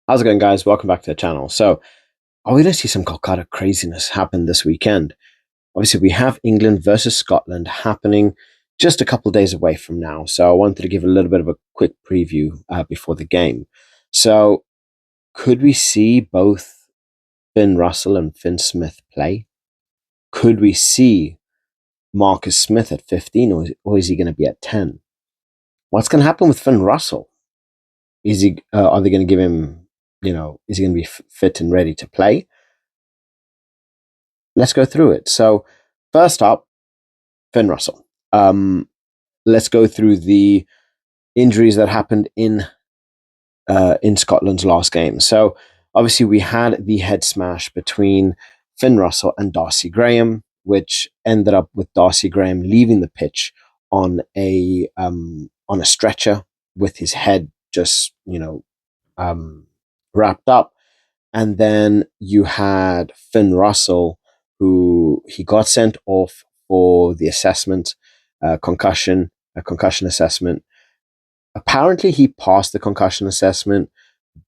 How's it going, guys? Welcome back to the channel. So, are we going to see some Calcutta craziness happen this weekend? Obviously, we have England versus Scotland happening just a couple of days away from now. So, I wanted to give a little bit of a quick preview before the game. So, could we see both Finn Russell and Finn Smith play? Could we see Marcus Smith at 15, or is he going to be at 10? What's going to happen with Finn Russell? Is he? Are they going to give him? Is he going to be fit and ready to play? Let's go through it. So, first up, Finn Russell. Let's go through the injuries that happened in Scotland's last game. So, obviously, we had the head smash between Finn Russell and Darcy Graham, which ended up with Darcy Graham leaving the pitch on a stretcher with his head just wrapped up. And then you had Finn Russell, who he got sent off for the assessment, a concussion assessment. Apparently, he passed the concussion assessment,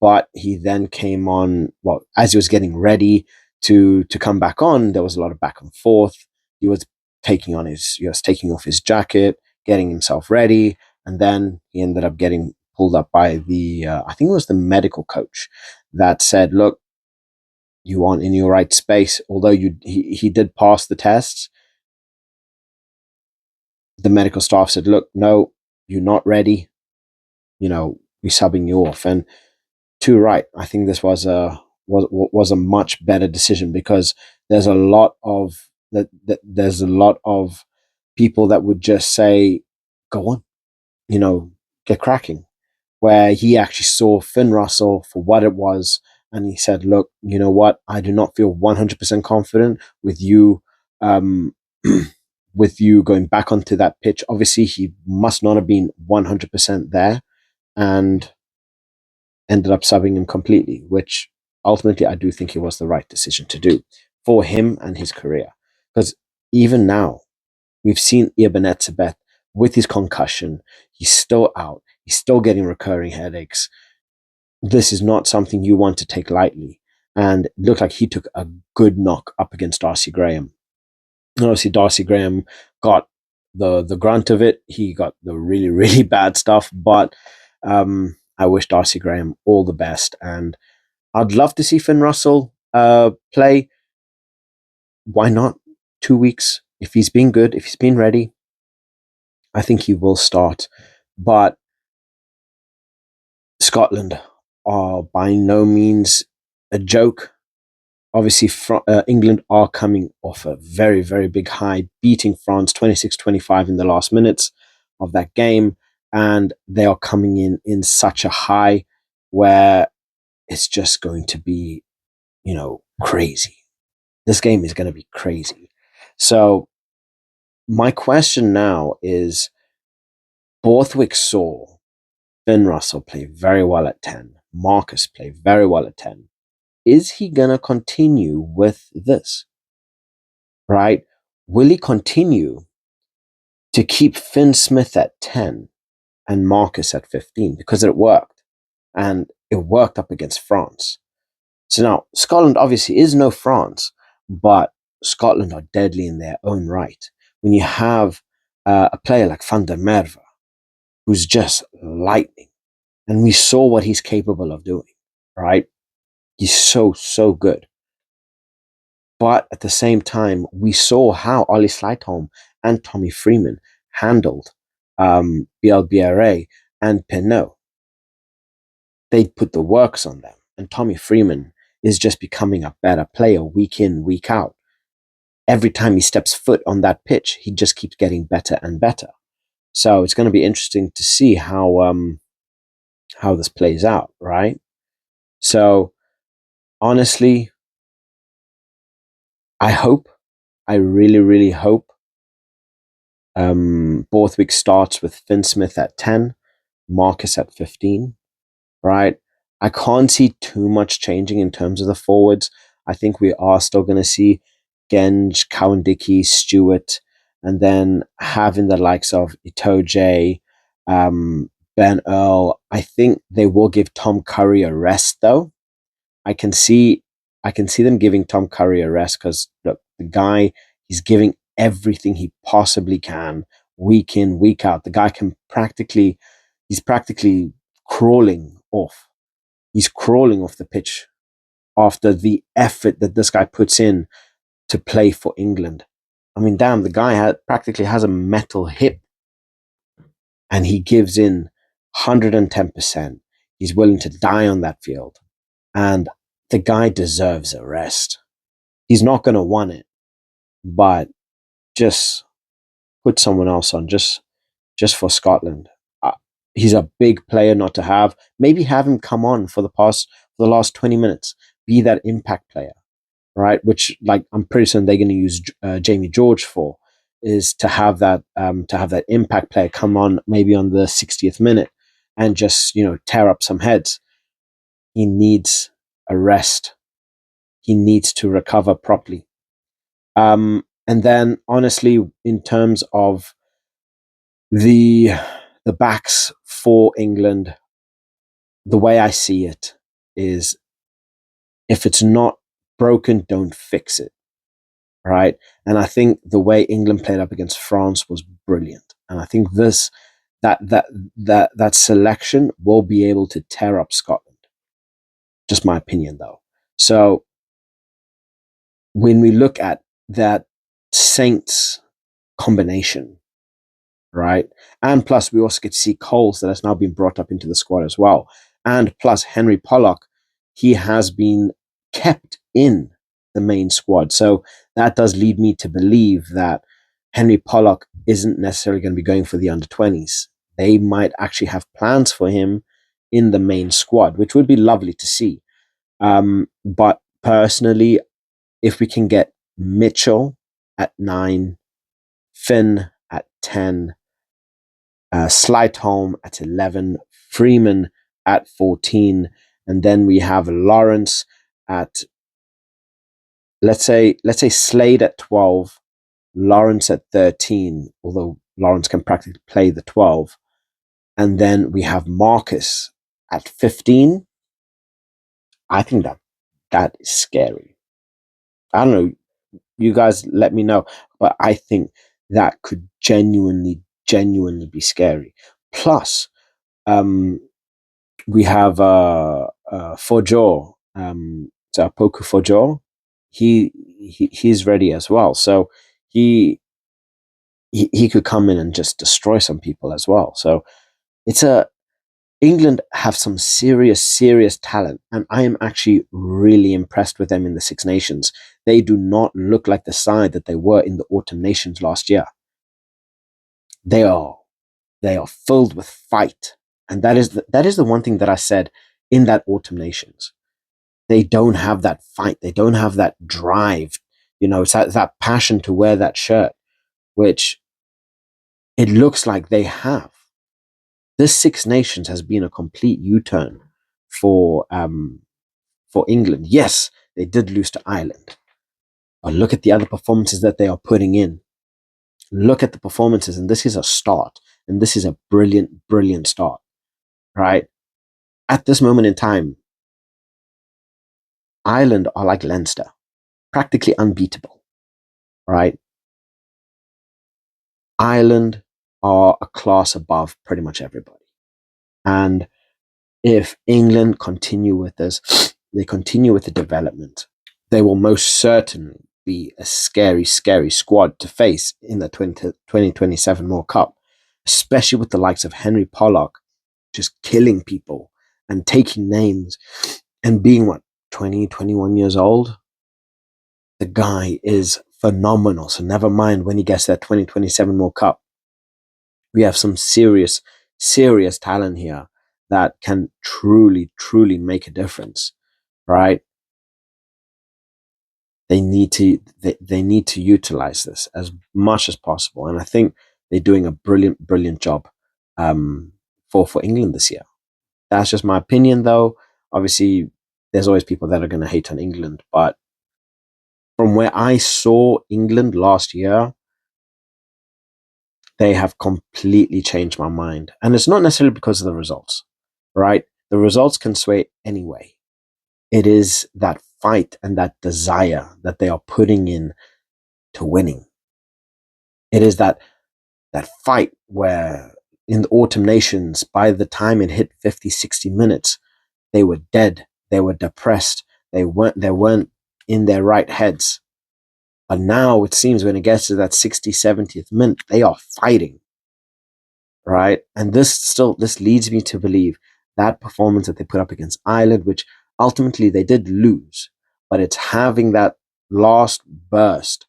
but he then came on. Well, as he was getting ready to come back on, there was a lot of back and forth. He was taking off his jacket, getting himself ready, and then he ended up getting pulled up by the I think it was the medical coach that said, "Look, you aren't in your right space." Although he did pass the tests, the medical staff said, "Look, no, you're not ready. We're subbing you off." And too right, I think this was a much better decision, because there's a lot of there's a lot of people that would just say, "Go on, get cracking." Where he actually saw Finn Russell for what it was, and he said, "Look, you know what? I do not feel 100% confident with you, um, with you going back onto that pitch." Obviously, he must not have been 100% there, and ended up subbing him completely, which ultimately I do think it was the right decision to do for him and his career. Because even now, we've seen Ibanez with his concussion. He's still out. He's still getting recurring headaches. This is not something you want to take lightly. And it looked like he took a good knock up against Darcy Graham. And obviously, Darcy Graham got the grunt of it. He got the really, really bad stuff. But I wish Darcy Graham all the best. And I'd love to see Finn Russell play. Why not? 2 weeks. If he's been good, if he's been ready, I think he will start. But Scotland are by no means a joke. Obviously, England are coming off a very, very big high, beating France 26-25 in the last minutes of that game. And they are coming in such a high where it's just going to be, crazy. This game is going to be crazy. So my question now is, Borthwick saw Finn Russell play very well at 10. Marcus play very well at 10. Is he going to continue with this? Right? Will he continue to keep Finn Smith at 10 and Marcus at 15? Because it worked. And it worked up against France. So now, Scotland obviously is no France, but Scotland are deadly in their own right. When you have a player like Van der Merwe, who's just lightning, and we saw what he's capable of doing, right? He's so, so good. But at the same time, we saw how Ollie Slightholm and Tommy Freeman handled BLBRA and Pinot. They put the works on them, and Tommy Freeman is just becoming a better player week in, week out. Every time he steps foot on that pitch, he just keeps getting better and better. So it's going to be interesting to see how this plays out, right? So honestly, I really, really hope Borthwick starts with Finn Smith at 10, Marcus at 15, right? I can't see too much changing in terms of the forwards. I think we are still going to see Genge, Cowan-Dickey, Stewart, and then having the likes of Itoje, Ben Earl. I think they will give Tom Curry a rest, though. I can see, I can see them giving Tom Curry a rest because look, the guy, he's giving everything he possibly can, week in, week out. The guy can practically, he's practically crawling off. He's crawling off the pitch after the effort that this guy puts in to play for England. I mean, damn, the guy practically has a metal hip, and he gives in 110%. He's willing to die on that field. And the guy deserves a rest. He's not going to want it, but just put someone else on just for Scotland. He's a big player not to have. Maybe have him come on for the last 20 minutes. Be that impact player, right? Which, like, I'm pretty certain they're going to use Jamie George for, is to have that impact player come on maybe on the 60th minute and just tear up some heads. He needs a rest. He needs to recover properly. And then, honestly, in terms of the backs for England, the way I see it is, if it's not broken, don't fix it. Right. And I think the way England played up against France was brilliant. And I think that selection will be able to tear up Scotland. Just my opinion, though. So when we look at that Saints combination, right? And plus, we also get to see Coles, that has now been brought up into the squad as well. And plus, Henry Pollock, he has been kept in the main squad. So that does lead me to believe that Henry Pollock isn't necessarily going to be going for the under 20s. They might actually have plans for him in the main squad, which would be lovely to see. But personally, if we can get Mitchell at 9, Finn at 10, Slightholm at 11, Freeman at 14, and then we have Lawrence at, let's say Slade at 12, Lawrence at 13, although Lawrence can practically play the 12, and then we have Marcus at 15. I think that is scary. I don't know. You guys let me know, but I think that could genuinely be scary. Plus, we have Fojo, Poku Fojo. He's ready as well, so he could come in and just destroy some people as well. So it's England have some serious talent, and I am actually really impressed with them in the Six Nations. They do not look like the side that they were in the Autumn Nations last year. They are filled with fight, and that is the one thing that I said in that Autumn Nations. They don't have that fight. They don't have that drive. It's that passion to wear that shirt, which it looks like they have. This Six Nations has been a complete U-turn for England. Yes, they did lose to Ireland, but look at the other performances that they are putting in. Look at the performances, and this is a start, and this is a brilliant start, right? At this moment in time, Ireland are like Leinster, practically unbeatable, right? Ireland are a class above pretty much everybody. And if England continue with this, they continue with the development, they will most certainly be a scary squad to face in the 2027 World Cup, especially with the likes of Henry Pollock just killing people and taking names and being 21 years old. The guy is phenomenal. So never mind when he gets that 2027 World Cup. We have some serious talent here that can truly make a difference, right? They need to utilize this as much as possible, and I think they're doing a brilliant job for England this year. That's just my opinion, though. Obviously, there's always people that are going to hate on England, but from where I saw England last year, they have completely changed my mind. And it's not necessarily because of the results, right? The results can sway anyway. It is that fight and that desire that they are putting in to winning. It is that fight where in the autumn nations, by the time it hit 50, 60 minutes, they were dead. They were depressed. They weren't in their right heads. But now it seems when it gets to that 60, 70th minute, they are fighting, right? And this leads me to believe that performance that they put up against Ireland, which ultimately they did lose, but it's having that last burst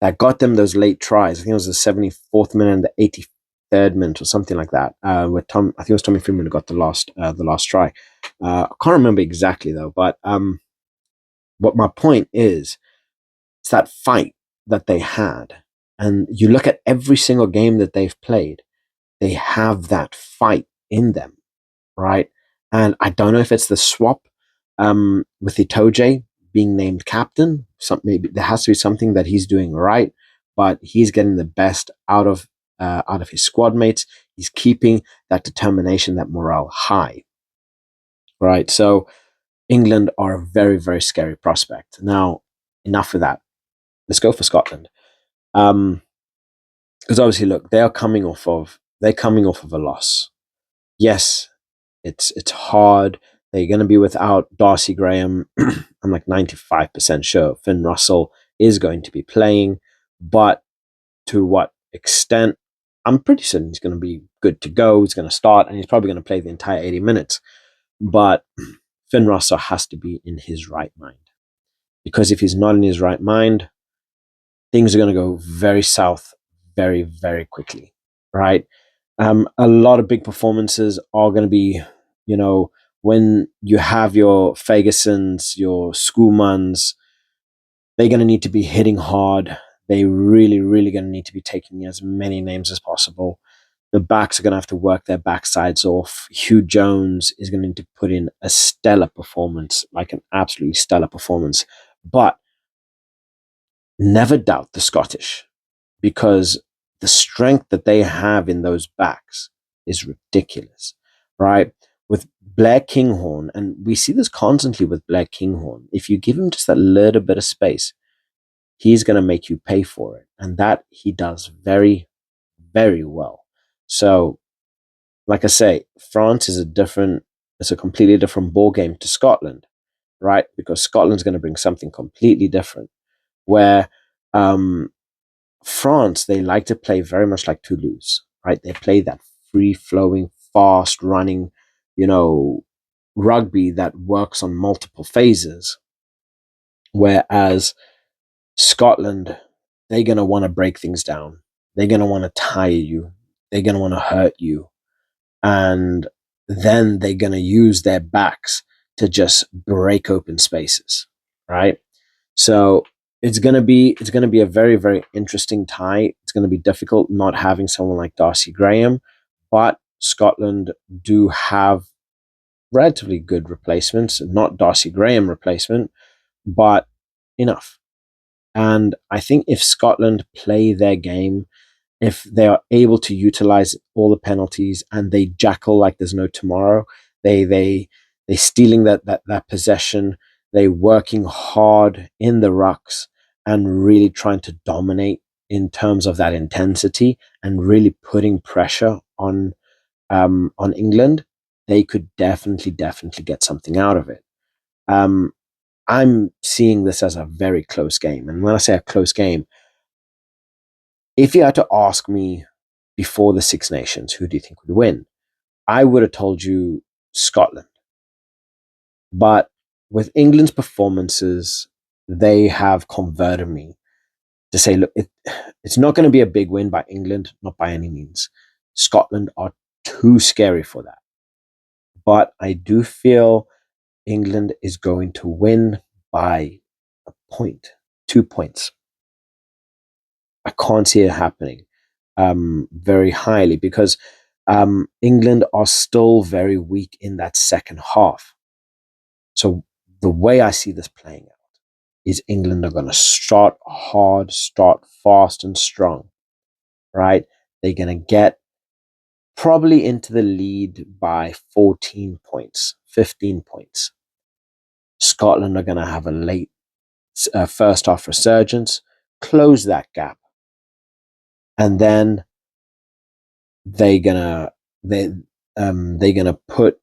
that got them those late tries. I think it was the 74th minute and the 83rd minute or something like that. Where I think it was Tommy Freeman who got the last try. I can't remember exactly though, but what my point is, it's that fight that they had, and you look at every single game that they've played, they have that fight in them, right? And I don't know if it's the swap with Itoje being named captain. Maybe there has to be something that he's doing right, but he's getting the best out of his squad mates. He's keeping that determination, that morale high, right? So England are a very, very scary prospect. Now, enough of that. Let's go for Scotland. Because obviously, look, they're coming off of a loss. Yes, it's hard. They're going to be without Darcy Graham. I'm like 95% sure Finn Russell is going to be playing, but to what extent? I'm pretty certain he's going to be good to go. He's going to start, and he's probably going to play the entire 80 minutes. But Finn Russell has to be in his right mind, because if he's not in his right mind, things are going to go very south very, very quickly, right? A lot of big performances are going to be, when you have your Fergusons, your Schoolmans, they're going to need to be hitting hard. They really, really going to need to be taking as many names as possible. The backs are going to have to work their backsides off. Hugh Jones is going to need to put in a stellar performance, like an absolutely stellar performance. But never doubt the Scottish, because the strength that they have in those backs is ridiculous, right? With Blair Kinghorn, and we see this constantly with Blair Kinghorn, if you give him just a little bit of space, he's going to make you pay for it. And that he does very, very well. So, like I say, France is it's a completely different ball game to Scotland, right? Because Scotland's going to bring something completely different, where France, they like to play very much like Toulouse, right? They play that free flowing, fast running, rugby that works on multiple phases. Whereas Scotland, they're going to want to break things down. They're going to want to tire you. They're going to want to hurt you. And then they're going to use their backs to just break open spaces, right? So it's gonna be a very, very interesting tie. It's gonna be difficult not having someone like Darcy Graham, but Scotland do have relatively good replacements, not Darcy Graham replacement, but enough. And I think if Scotland play their game, if they are able to utilize all the penalties and they jackal like there's no tomorrow, they stealing that possession, they working hard in the rucks and really trying to dominate in terms of that intensity and really putting pressure on England, they could definitely get something out of it. Um, I'm seeing this as a very close game, and when I say a close game, if you had to ask me before the Six Nations, who do you think would win? I would have told you Scotland. But with England's performances, they have converted me to say, look, it's not going to be a big win by England, not by any means. Scotland are too scary for that. But I do feel England is going to win by a point, 2 points. I can't see it happening very highly, because England are still very weak in that second half. So the way I see this playing out is England are going to start hard, start fast and strong, right? They're going to get probably into the lead by 14 points, 15 points. Scotland are going to have a late first half resurgence, close that gap, and then they're gonna they're gonna put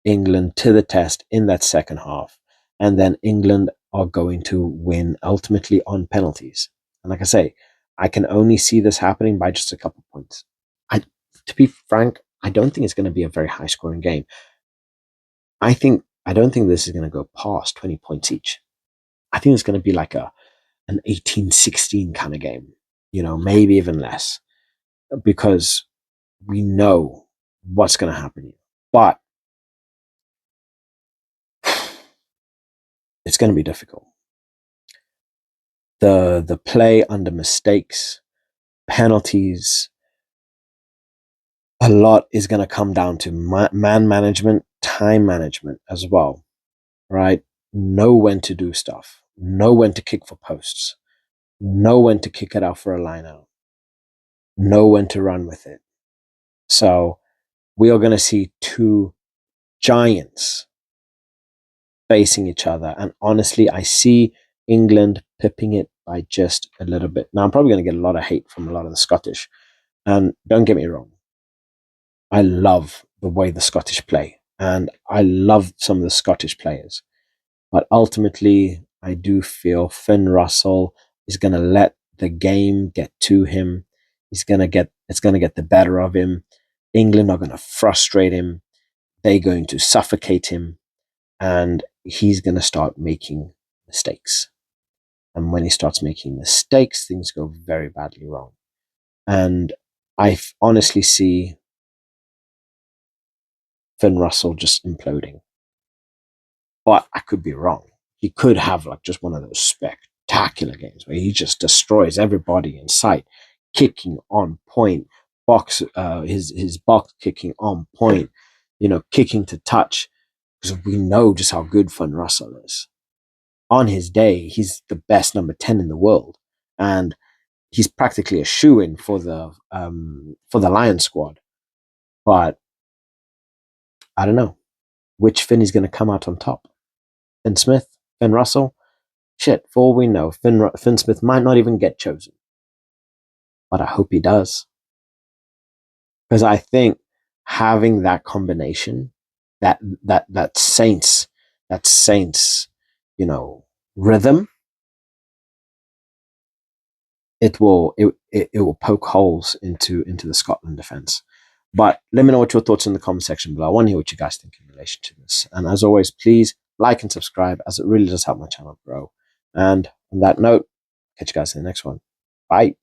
England to the test in that second half, and then England are going to win ultimately on penalties. And like I say, I can only see this happening by just a couple of points. To be frank, I don't think it's going to be a very high scoring game. I don't think this is going to go past 20 points each. I think it's going to be like an 18-16 kind of game, maybe even less, because we know what's going to happen here. But it's going to be difficult. The play under mistakes, penalties, a lot is going to come down to man management, time management as well, right? Know when to do stuff, know when to kick for posts, know when to kick it out for a line out, know when to run with it. So we are going to see two giants facing each other. And honestly, I see England pipping it by just a little bit. Now, I'm probably going to get a lot of hate from a lot of the Scottish. And don't get me wrong, I love the way the Scottish play. And I love some of the Scottish players. But ultimately, I do feel Finn Russell is going to let the game get to him. It's going to get the better of him. England are going to frustrate him. They're going to suffocate him. And he's going to start making mistakes. And when he starts making mistakes, things go very badly wrong. And I honestly see Finn Russell just imploding. But I could be wrong. He could have like just one of those spectacular games where he just destroys everybody in sight, kicking on point, his box kicking on point, kicking to touch, because we know just how good Finn Russell is. On his day, he's the best number 10 in the world, and he's practically a shoo-in for the Lion squad. But I don't know which Finn is going to come out on top. Finn Smith, Finn Russell. Shit, for all we know, Finn Smith might not even get chosen. But I hope he does. Because I think having that combination, that Saints, rhythm, it will poke holes into the Scotland defense. But let me know what your thoughts in the comment section below. I want to hear what you guys think in relation to this. And as always, please like and subscribe, as it really does help my channel grow. And on that note, catch you guys in the next one. Bye.